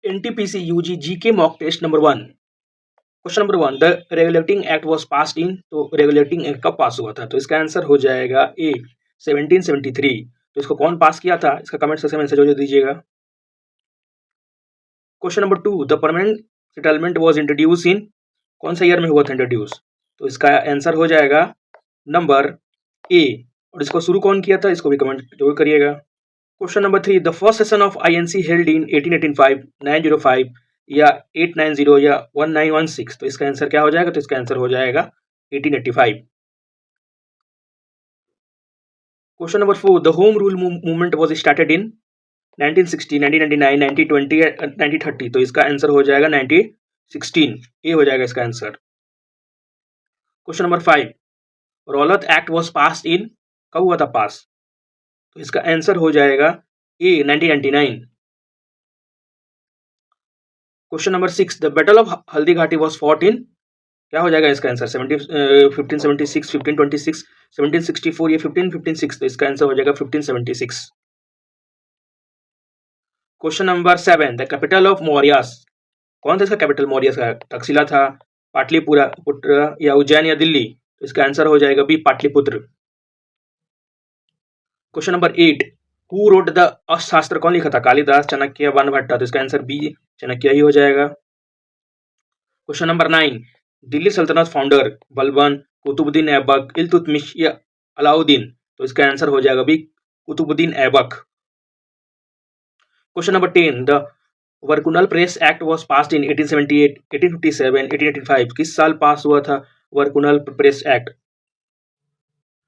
NTPC UG GK mock test number 1। Question number 1, the regulating act was passed in. तो regulating act कब पास हुआ था? तो इसका आंसर हो जाएगा ए 1773। तो इसको कौन पास किया था? इसका कमेंट सेक्शन में आंसर जो दीजिएगा। Question number 2, the permanent settlement was introduce इन। कौन सा ईयर में हुआ था इंट्रोड्यूस? तो इसका आंसर हो जाएगा नंबर ए। और इसको शुरू कौन किया था? इसको भी कमेंट जरूर करिएगा। Question number 3, the first session of INC held in 1885, 905 या 890 या 1916। तो इसका आंसर क्या हो जाएगा? तो इसका आंसर हो जाएगा 1885। Question number 4, the home rule movement was started in 1960, 1999, 1920 या 1930। तो इसका आंसर हो जाएगा 1916। ए हो जाएगा इसका answer. Question number 5, रौलत act was passed इन। कब हुआ था पास? तो इसका आंसर हो जाएगा ए 1999। Question number 6, the battle of Haldi Ghati was fought in. क्या हो जाएगा इसका आंसर? 1576, 1526, 1764 या 1556। तो इसका आंसर हो जाएगा 1576। Question number 7, the capital of Mauryas. कौन था इसका कैपिटल मौर्यास का? तक्षशिला था, पाटलिपुत्र या उज्जैन या दिल्ली। तो इसका आंसर हो जाएगा B Pataliputra. Question number 8, who wrote the Arthashastra. कौन लिखा था? कालिदास, चाणक्य, बाणभट्ट। तो इसका आंसर बी चाणक्य ही हो जाएगा। क्वेश्चन नंबर 9, दिल्ली सल्तनत फाउंडर बलबन, कुतुबुद्दीन ऐबक, इल्तुतमिश या अलाउद्दीन। तो इसका आंसर हो जाएगा B Qutubuddin Aibak. Question number 10, the vernacular press act was passed in 1878, 1857, 1885। किस साल पास हुआ था वर्कुनल प्रेस एक्ट?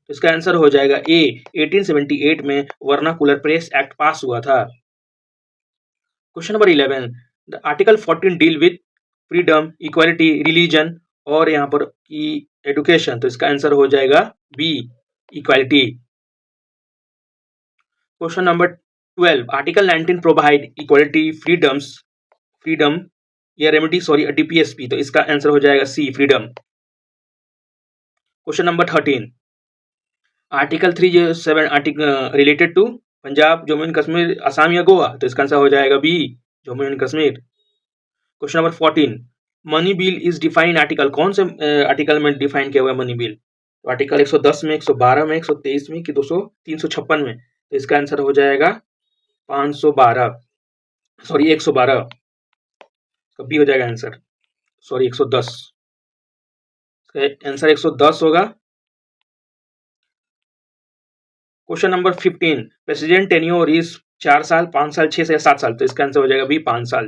तो इसका आंसर हो जाएगा ए 1878 में वर्नाकुलर प्रेस एक्ट पास हुआ था। Question number 11, the article 14 deal with freedom, equality, religion और यहाँ पर की एडुकेशन। तो इसका आंसर हो जाएगा B equality. Question number 12, article 19 provide equality, freedom या रेमेडी DPSP। तो इसका आंसर हो जाएगा C freedom. Question number 13, article 307 article related to Punjab, Jammu and Kashmir, Assam या गोवा। तो इसका आंसर हो जाएगा B Jammu and Kashmir. Question number 14, money bill is define article. कौन से आर्टिकल में डिफाइन किया हुआ है मनी बिल? तो आर्टिकल 110 में, 112 में, 123 में कि 356 में। तो इसका आंसर हो जाएगा 512 112। बी हो जाएगा आंसर 110। आंसर 110 होगा। Question number 15, president tenure is 4 साल, 5 साल, 6 साल या 7 साल। तो इसका आंसर हो जाएगा बी 5 साल।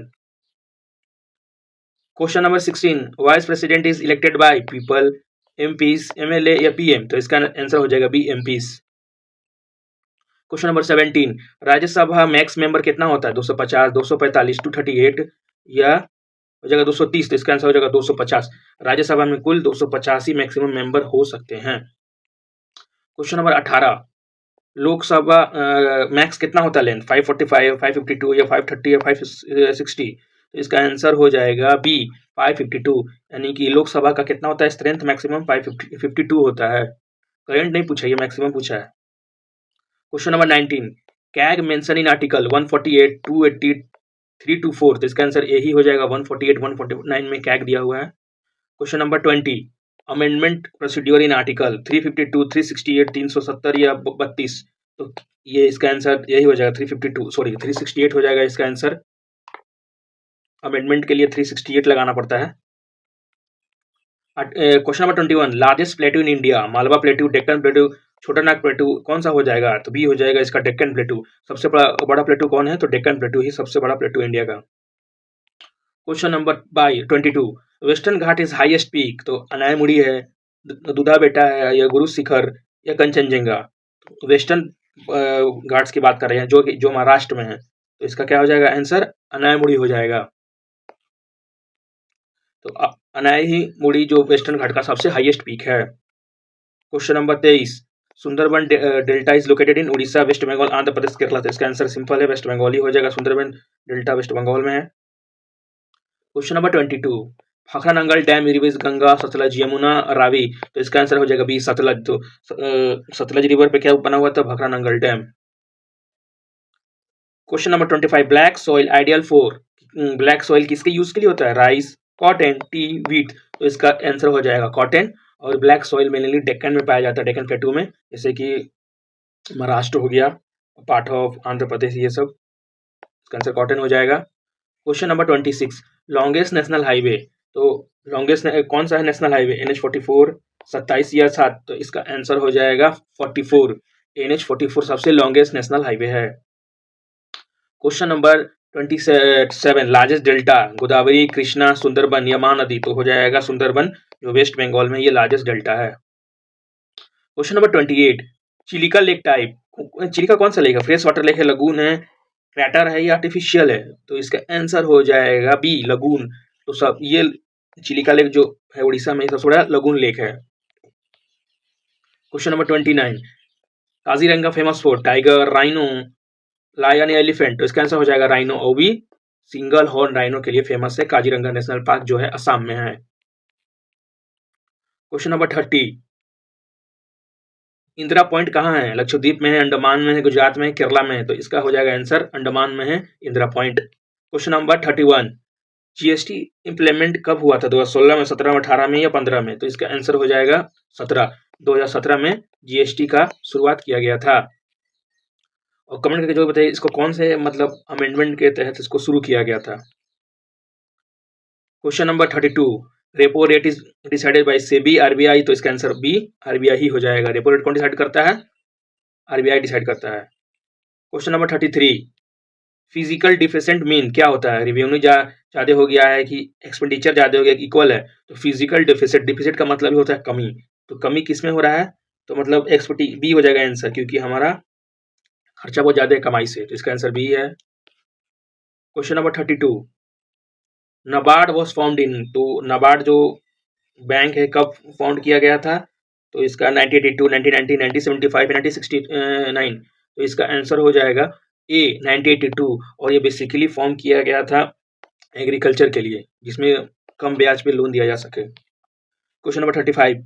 Question number 16, vice president is elected by people, MPs, MLA या PM। तो इसका आंसर हो जाएगा B MPs। Question number 17, Rajya Sabha max member कितना होता है? 250, 245, 238 या हो जाएगा 230। तो इसका आंसर हो जाएगा 250। राज्यसभा में कुल 285 मैक्सिमम मेंबर हो सकते हैं। क्वेश्चन नंबर 18, लोकसभा मैक्स कितना होता है लेंथ? 545, 552 या 530 या 560। तो इसका आंसर हो जाएगा बी 552। यानी कि लोकसभा का कितना होता है स्ट्रेंथ मैक्सिमम? 552 होता है। करंट नहीं पूछा, ये मैक्सिमम पूछा है। Question number 19, CAG mention in article 148, 280, 324। तो इसका आंसर यही हो जाएगा 148, 149 में कैग दिया हुआ है। Question number 20, amendment procedure in article 352, 368, 370 या 32। तो ये इसका आंसर यही हो जाएगा 368 हो जाएगा इसका आंसर। अमेंडमेंट के लिए 368 लगाना पड़ता है। Question number 21, largest प्लेटू in India, Malwa प्लेटू, Deccan प्लेटू, छोटा नाग प्लेटू, कौन सा हो जाएगा? तो बी हो जाएगा इसका डेक्कन प्लेटू। सबसे बड़ा प्लेटू कौन है? तो डेक्कन प्लेटू ही सबसे बड़ा प्लेटू इंडिया का। Question number 22, western Ghat is highest peak. तो अनायमुड़ी है, दुधा बेटा है या गुरु शिखर या कंचनजंगा। वेस्टर्न घाट्स की बात कर रहे हैं जो महाराष्ट्र में है। तो इसका क्या हो जाएगा आंसर? अनायमुड़ी हो जाएगा। तो अनायमुड़ी जो वेस्टर्न घाट का सबसे हाईएस्ट पीक है। Question number 23, Sundarban delta is located in Orissa, West Bengal, Andhra Pradesh, Kerala. तो इसका आंसर सिंपल है, वेस्ट बंगाल ही हो जाएगा। सुंदरबन डेल्टा वेस्ट बंगाल में है। Question number 22, Bhakra Nangal dam river Ganga, Sutlej, Yamuna, Ravi. तो इसका आंसर हो जाएगा बी सतलज। तो सतलज रिवर पे क्या बना हुआ था? Bhakra Nangal dam. Question number 25, black soil ideal for black soil किसके यूज के लिए होता है? Rice, cotton, tea, wheat. तो इसका आंसर हो जाएगा कॉटन। और ब्लैक सॉइल मेनली डेक्कन में पाया जाता है, डेक्कन प्लेटू में, जैसे कि महाराष्ट्र हो गया, पार्ट ऑफ आंध्र प्रदेश, ये सब। इसका आंसर कॉटन हो जाएगा। Question number 26, longest national highway. तो लॉन्गेस्ट कौन सा है नेशनल हाईवे? NH44, 27 या 7। तो इसका आंसर हो जाएगा 44। NH44 सबसे लॉन्गेस्ट नेशनल हाईवे है। Question number 27, largest delta, Godavari, Krishna, Sundarban या महानदी। तो हो जाएगा सुंदरबन, जो वेस्ट बंगाल में ये लार्जेस्ट डेल्टा है। Question number 28, Chilika lake type. Chilika कौन सा लेक है? फ्रेश वाटर लेक है, लगून है, क्रैटर है या आर्टिफिशियल है? तो इसका आंसर हो जाएगा बी, लगून। तो सब ये चिलिका लेक जो है उड़ीसा में, सबसे बड़ा लगून लेक है। क्वेश्चन नंबर 29, Kaziranga famous for tiger, rhino, lion या एलिफेंट। तो इसका आंसर हो जाएगा राइनो। और भी सिंगल हॉर्न राइनो के लिए फेमस है। काजीरंगा नेशनल पार्क जो है असम में है। क्वेश्चन नंबर 30, इंदिरा पॉइंट कहाँ है? लक्षद्वीप में है, अंडमान में है, गुजरात में है, केरला में है। तो इसका हो जाएगा आंसर अंडमान में है Indira point. Question number 31, GST implement कब हुआ था? 2016 में, 17 में, 18 में या 15 में? तो इसका आंसर हो जाएगा 17। 2017 में जीएसटी का शुरुआत किया गया था। और कमेंट करके जो बताइए इसको कौन से मतलब अमेंडमेंट के तहत इसको शुरू किया गया था। Question number 32, repo rate is decided by SEBI, RBI. तो इसका आंसर बी, आरबीआई ही हो जाएगा। रेपो रेट कौन डिसाइड करता है? आरबीआई डिसाइड करता है। Question number 33, physical deficient mean क्या होता है? रेवेन्यू ज्यादा हो गया है कि एक्सपेंडिचर ज्यादा हो गया, इक्वल है? तो फिजिकल डिफिसिट, डिफिसिट का मतलब ही होता है कमी। तो कमी किसमें हो रहा है? तो मतलब एक्सपेक्टी बी हो जाएगा आंसर, क्योंकि हमारा खर्चा बहुत ज्यादा है कमाई से। तो इसका आंसर बी है। Question number 32, NABARD was found in. तो नबार्ड जो बैंक है कब फाउंड किया गया था? तो इसका 1982, 1990, 1975, 1969। तो इसका आंसर हो जाएगा ए, 1982। और ये बेसिकली फॉर्म किया गया था एग्रीकल्चर के लिए, जिसमें कम ब्याज पे लोन दिया जा सके। क्वेश्चन नंबर 35,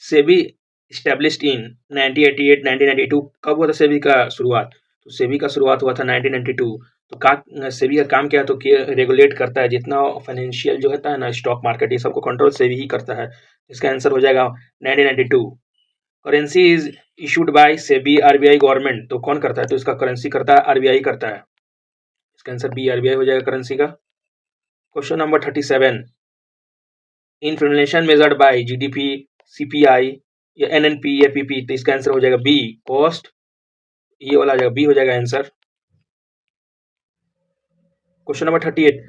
सेबी स्टैब्लिश्ड इन 1988, 1992। कब हुआ था सेबी का शुरुआत? तो सेबी का शुरुआत हुआ था 1992। तो सेबी का काम क्या है? तो रेगुलेट करता है जितना फाइनेंशियल जो होता है ना, स्टॉक मार्केट, ये सबको कंट्रोल सेबी ही करता है। इसका आंसर हो जाएगा 1992। Currency is issued by SEBI, RBI, government. तो कौन करता है? तो इसका करेंसी करता है आरबीआई करता है। इसका आंसर बी, आरबीआई हो जाएगा करेंसी का। Question number 37, inflation measured by GDP, CPI या एनएनपी या पीपी। तो इसका आंसर हो जाएगा बी, कॉस्ट। ये वाला जाएगा बी हो जाएगा answer. Question number 38,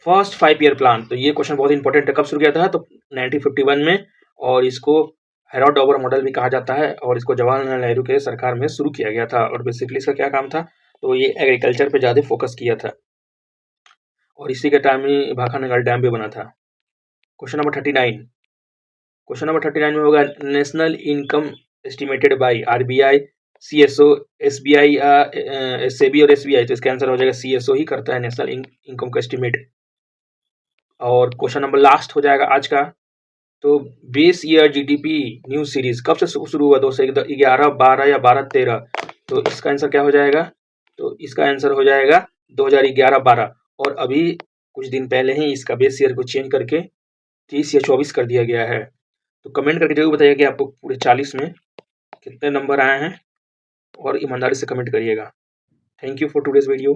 first 5 year plan. तो ये क्वेश्चन बहुत इंपॉर्टेंट है। कब शुरू किया था? तो 1951 में। और इसको हेरोड डॉबर मॉडल भी कहा जाता है। और इसको जवाहरलाल नेहरू के सरकार में शुरू किया गया था। और बेसिकली इसका क्या काम था? तो ये एग्रीकल्चर पे ज्यादा फोकस किया था। और इसी के टाइम में भाखानगर डैम भी बना था। क्वेश्चन नंबर 39, क्वेश्चन नंबर 39 में होगा national income estimated by RBI, CSO, SBI, SEBI और एसबीआई। तो इसका आंसर हो जाएगा सीएसओ ही करता है नेशनल इनकम का एस्टिमेट। और क्वेश्चन नंबर लास्ट हो जाएगा आज का। तो base year GDP news series कब से शुरू हुआ? 2011, 12 या 12, 13। तो इसका आंसर क्या हो जाएगा? तो इसका आंसर हो जाएगा 2011, 12। और अभी कुछ दिन पहले ही इसका बेस ईयर को चेंज करके 30 या 24 कर दिया गया है। तो कमेंट करके जरूर बताइए कि आपको पूरे 40 में कितने नंबर आए हैं, और ईमानदारी से कमेंट करिएगा। Thank you for today's video.